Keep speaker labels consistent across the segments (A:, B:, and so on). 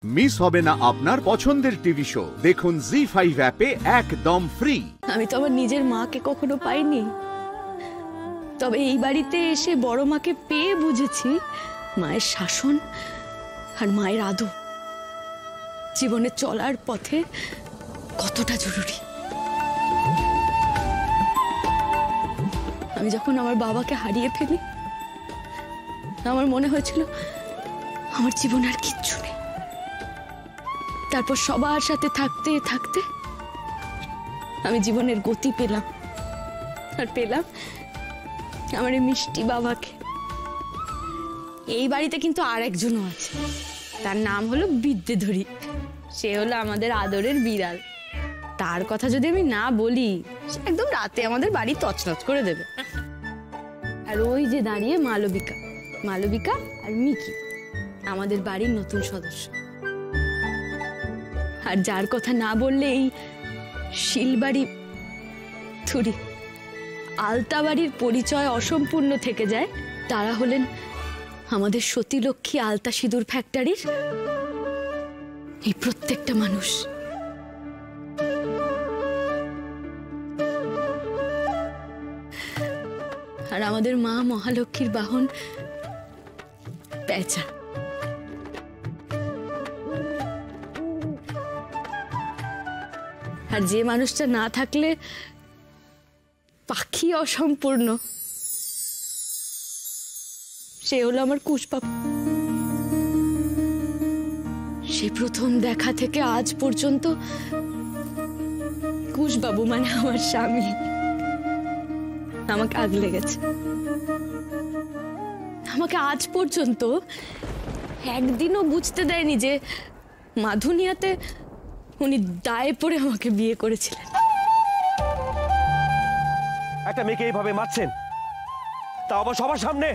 A: Miss হবে না আপনার পছন্দের টিভি শো। দেখুন জি5 অ্যাপে একদম ফ্রি।
B: আমি তো আমার নিজের মাকে কখনো পাইনি, তবে এই বাড়িতে এসে বড় মাকে পেয়ে বুঝেছি মায়ের শাসন আর মায়ের আদর জীবনে চলার পথে কতটা জরুরি। আমি যখন আমার বাবাকে হারিয়ে ফেলি, আমার মনে হয়েছিল আমার জীবন আর কিচ্ছু নেই। তারপর সবার সাথে থাকতে থাকতে আমি জীবনের গতি পেলাম, আর পেলাম আমার এই মিষ্টি বাবাকে। এই বাড়িতে কিন্তু আর একজনও আছে, তার নাম হলো বিদ্যেধরী। সে হলো আমাদের আদরের বিড়াল। তার কথা যদি আমি না বলি, সে একদম রাতে আমাদের বাড়ি তছনছ করে দেবে। আর ওই যে দাঁড়িয়ে মালবিকা, মালবিকা আর মিকি আমাদের বাড়ির নতুন সদস্য। আর যার কথা না বললে এই শিলবাড়ি থুরি আলতাবাড়ির পরিচয় অসম্পূর্ণ থেকে যায়, তারা হলেন আমাদের সতীলক্ষ্মী আলতা সিঁদুর ফ্যাক্টরির এই প্রত্যেকটা মানুষ। আর আমাদের মা মহালক্ষ্মীর বাহন পেঁচা। আর যে মানুষটা না থাকলে পাখি অসম্পূর্ণ, সে হলো আমার কুশবাবু। সে প্রথম দেখা থেকে আজ পর্যন্ত কুশবাবু মানে আমার স্বামী আমাকে আগলে গেছে। আমাকে আজ পর্যন্ত একদিনও বুঝতে দেয়নি যে মাধুনিয়াতে উনি দায়ে পড়ে আমাকে বিয়ে করেছিলেন।
C: একটা মেয়েকে এইভাবে মারছেন, তা আবার সবার সামনে।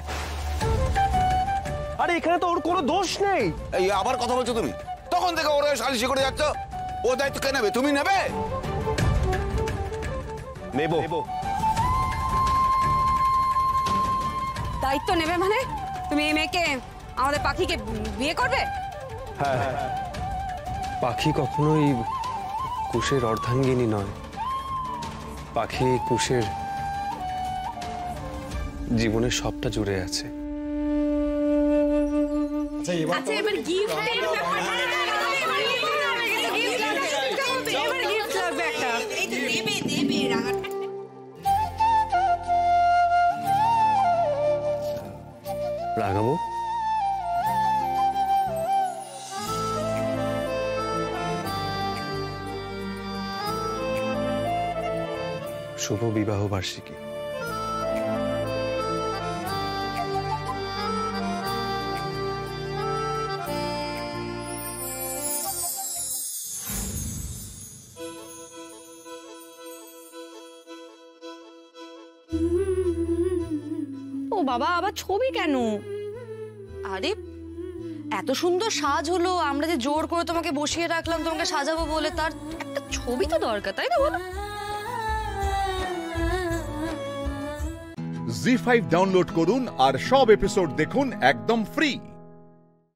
C: আরে এখানে তো ওর কোনো দোষ নেই।
D: এই আবার কথা বলছো তুমি? তখন থেকে ওরা সালিশি করে যাচ্ছ। ও দায়িত্ব কে নেবে? তুমি নেবে?
C: নেব।
E: দায়িত্ব নেবে মানে? তুমি এই মেয়েকে, আমাদের পাখিকে বিয়ে করবে?
C: হ্যাঁ,
F: পাখি কখনোই কুশের অর্ধাঙ্গিনী নয়। পাখি কুশের জীবনের সবটা জুড়ে আছে।
E: আচ্ছা এবার গিফটের ব্যাপারটা এবার গিফট লাগবে একটা। এই তো দেবে রাঙা।
F: রাঙাবো? শুভ বিবাহ বার্ষিকী।
E: ও বাবা, আবার ছবি কেন? আরে এত সুন্দর সাজ হলো, আমরা যে জোর করে তোমাকে বসিয়ে রাখলাম তোমাকে সাজাবো বলে, তার একটা ছবি তো দরকার, তাই না বলো?
A: জি5 ডাউনলোড করুন আর সব এপিসোড দেখুন একদম ফ্রি।